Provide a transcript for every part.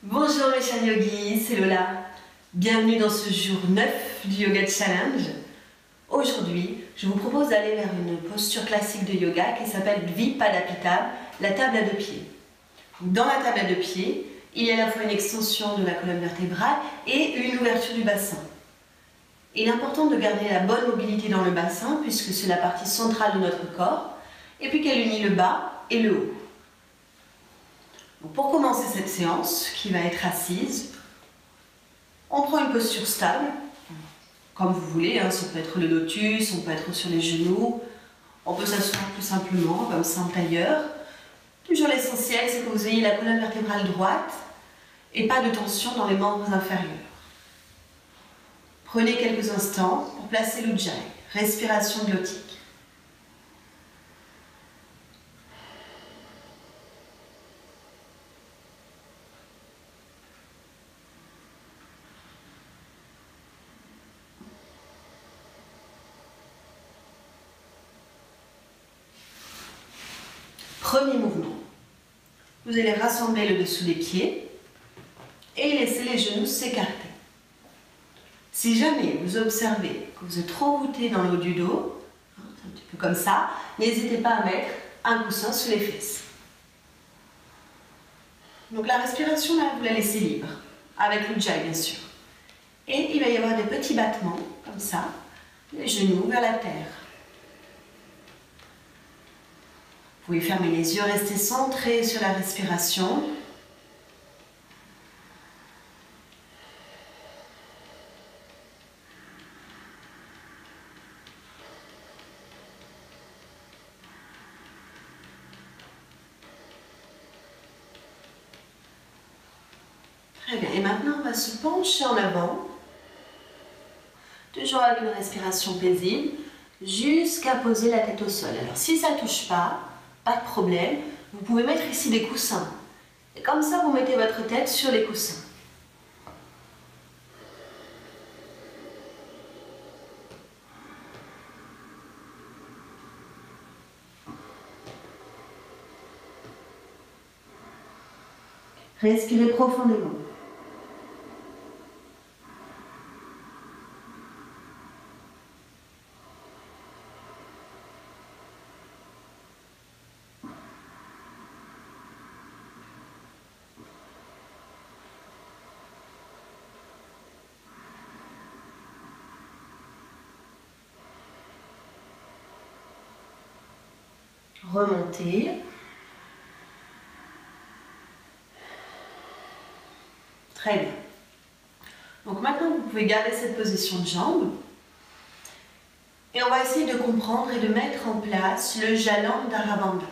Bonjour mes chers yogis, c'est Lola. Bienvenue dans ce jour 9 du Yoga Challenge. Aujourd'hui, je vous propose d'aller vers une posture classique de yoga qui s'appelle Dvipadapita, la table à deux pieds. Dans la table à deux pieds, il y a à la fois une extension de la colonne vertébrale et une ouverture du bassin. Il est important de garder la bonne mobilité dans le bassin puisque c'est la partie centrale de notre corps et puis qu'elle unit le bas et le haut. Donc pour commencer cette séance, qui va être assise, on prend une posture stable, comme vous voulez, ça peut être le lotus, on peut être sur les genoux, on peut s'asseoir tout simplement, comme ça en tailleur. Toujours l'essentiel, c'est que vous ayez la colonne vertébrale droite et pas de tension dans les membres inférieurs. Prenez quelques instants pour placer l'Ujjayi, respiration glottique. Premier mouvement, vous allez rassembler le dessous des pieds et laisser les genoux s'écarter. Si jamais vous observez que vous êtes trop voûté dans le haut du dos, un petit peu comme ça, n'hésitez pas à mettre un coussin sous les fesses. Donc la respiration, là, vous la laissez libre, avec l'Ujjayi bien sûr. Et il va y avoir des petits battements, comme ça, les genoux vers la terre. Vous pouvez fermer les yeux, rester centré sur la respiration. Très bien, et maintenant on va se pencher en avant, toujours avec une respiration paisible, jusqu'à poser la tête au sol. Alors si ça ne touche pas de problème, vous pouvez mettre ici des coussins. Et comme ça, vous mettez votre tête sur les coussins. Respirez profondément. Remontez. Très bien. Donc maintenant, vous pouvez garder cette position de jambe. Et on va essayer de comprendre et de mettre en place le Jalandhara Bandha.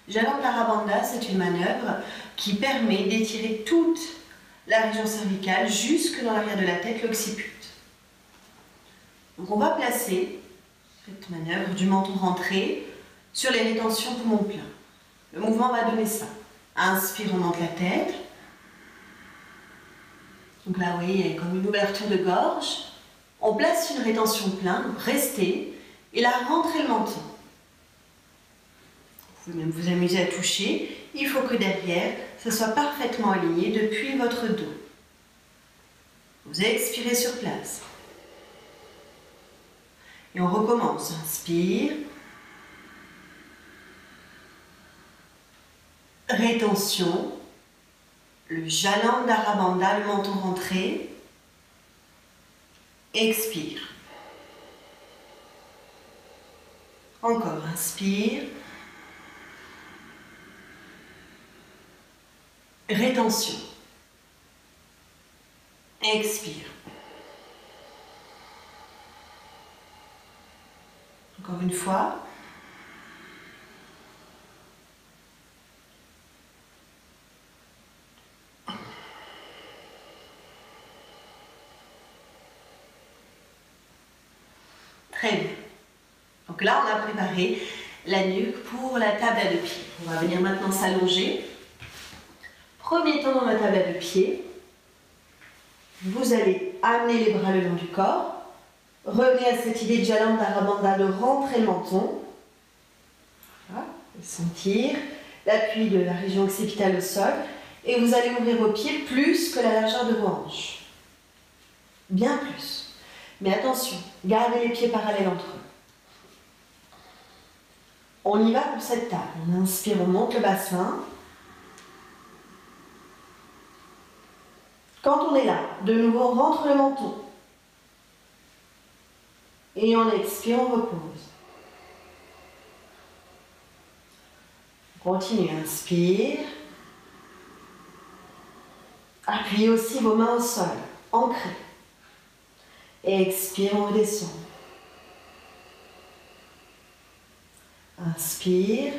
Jalandhara Bandha, c'est une manœuvre qui permet d'étirer toute la région cervicale jusque dans l'arrière de la tête, l'occiput. Donc on va placer cette manœuvre du menton rentré sur les rétentions poumons pleins. Le mouvement va donner ça. Inspire, on monte la tête. Donc là, vous voyez, il y a comme une ouverture de gorge. On place une rétention pleine, donc restez, et là, rentrez le menton. Vous pouvez même vous amuser à toucher. Il faut que derrière, ça soit parfaitement aligné depuis votre dos. Vous expirez sur place. Et on recommence. Inspire. Rétention, le Jalandhara Bandha, le menton rentré. Expire. Encore, inspire. Rétention. Expire. Encore une fois. Très bien. Donc là, on a préparé la nuque pour la table à deux pieds. On va venir maintenant s'allonger. Premier temps dans la table à deux pieds. Vous allez amener les bras le long du corps. Revenez à cette idée de Jalandhara Bandha, de rentrer le menton. Voilà, de sentir l'appui de la région occipitale au sol. et vous allez ouvrir vos pieds plus que la largeur de vos hanches. Bien plus. Mais attention, gardez les pieds parallèles entre eux. On y va pour cette table. On inspire, on monte le bassin. Quand on est là, de nouveau, on rentre le menton. Et on expire, on repose. Continue, inspire. Appuyez aussi vos mains au sol, ancrées. Et expire, on redescend. Inspire.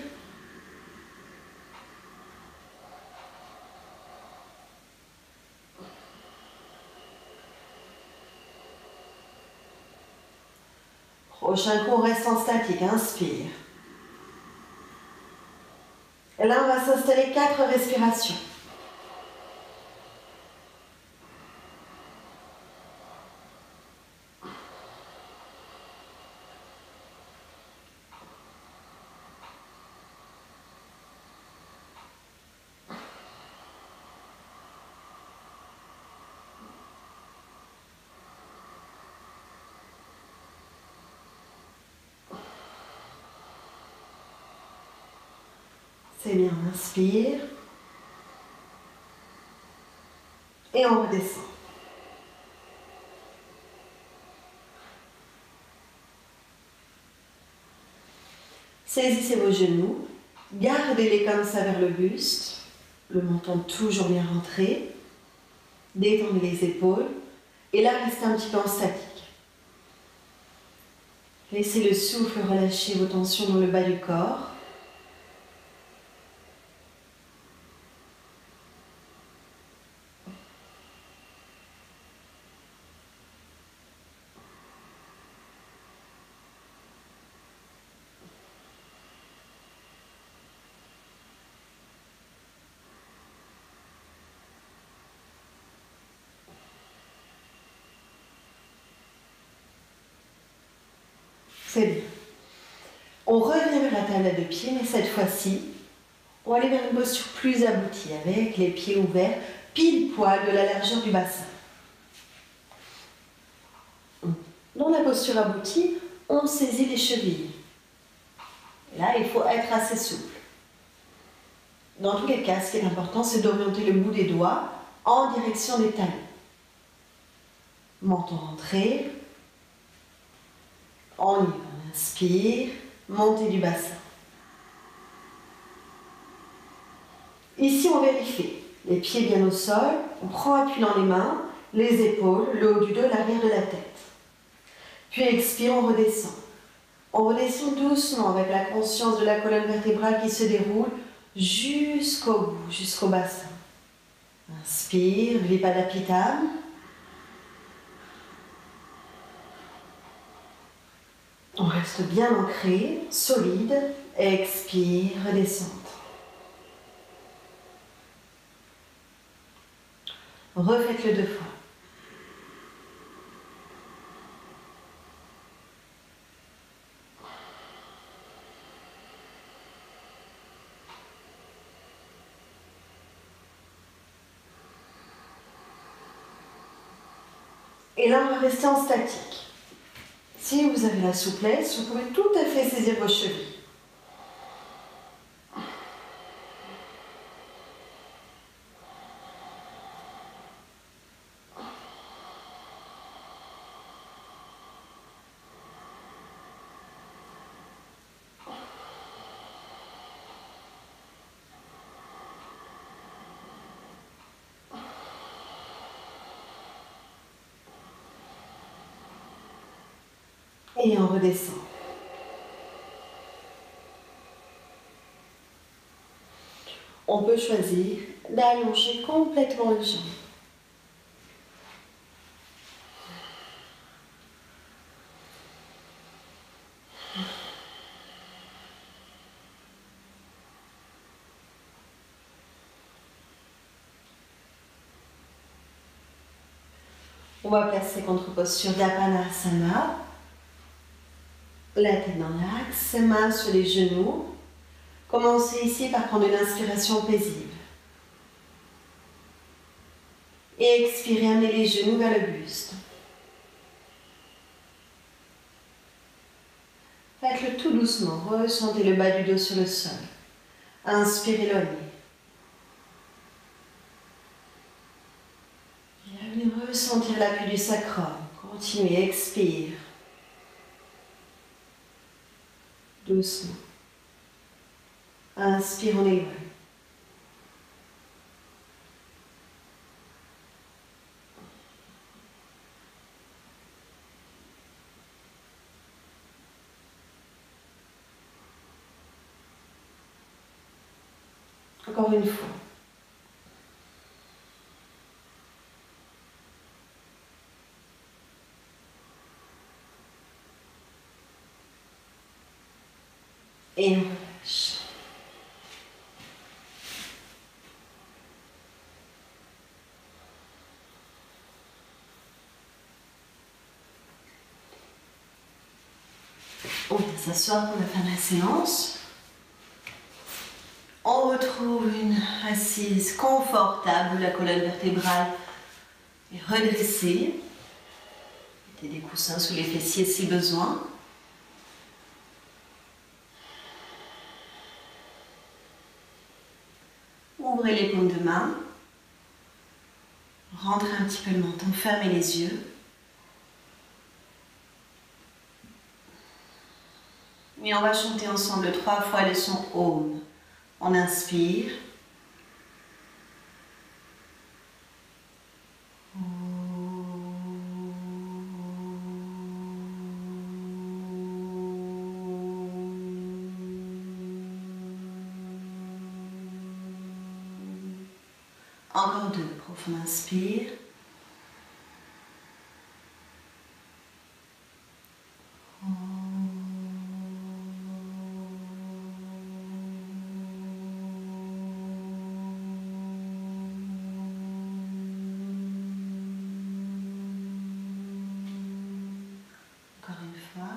Prochain coup, on reste en statique. Inspire. Et là, on va s'installer 4 respirations. C'est bien, on inspire. Et on redescend. Saisissez vos genoux. Gardez-les comme ça vers le buste. Le menton toujours bien rentré. Détendez les épaules. Et là, restez un petit peu en statique. Laissez le souffle relâcher vos tensions dans le bas du corps. C'est bien. On revient vers la table à 2 pieds, mais cette fois-ci, on va aller vers une posture plus aboutie, avec les pieds ouverts, pile poil de la largeur du bassin. Dans la posture aboutie, on saisit les chevilles. Là, il faut être assez souple. Dans tous les cas, ce qui est important, c'est d'orienter le bout des doigts en direction des talons. Menton rentré. On y va, on inspire, montée du bassin. Ici, on vérifie. Les pieds bien au sol, on prend appui dans les mains, les épaules, le haut du dos, l'arrière de la tête. Puis expire, on redescend. On redescend doucement avec la conscience de la colonne vertébrale qui se déroule jusqu'au bout, jusqu'au bassin. Inspire, Vipadapitana. On reste bien ancré, solide. Expire, redescente. Refaites-le 2 fois. Et là, on va rester en statique. Si vous avez la souplesse, vous pouvez tout à fait saisir vos chevilles. Et on redescend. On peut choisir d'allonger complètement les jambes. On va placer contre-posture d'Apanasana. La tête dans l'axe, mains sur les genoux. Commencez ici par prendre une inspiration paisible. Et expirez, amenez les genoux vers le buste. Faites-le tout doucement, ressentez le bas du dos sur le sol. Inspirez le nez. Et venez ressentir l'appui du sacrum. Continuez, expire. Doucement. Inspire, on évolue. Encore une fois. Et on relâche. On vient s'asseoir pour la fin de la séance. On retrouve une assise confortable où la colonne vertébrale est redressée. Mettez des coussins sous les fessiers si besoin. Ouvrez les paumes de main. Rentrez un petit peu le menton, fermez les yeux. Et on va chanter ensemble 3 fois le son Om. On inspire. Encore 2, profond inspire. Encore une fois.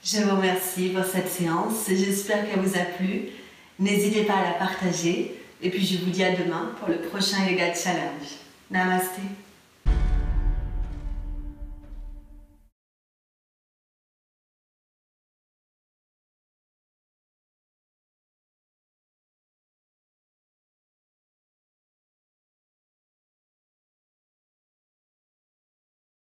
Je vous remercie pour cette séance, j'espère qu'elle vous a plu. N'hésitez pas à la partager et puis je vous dis à demain pour le prochain Yoga Challenge. Namasté.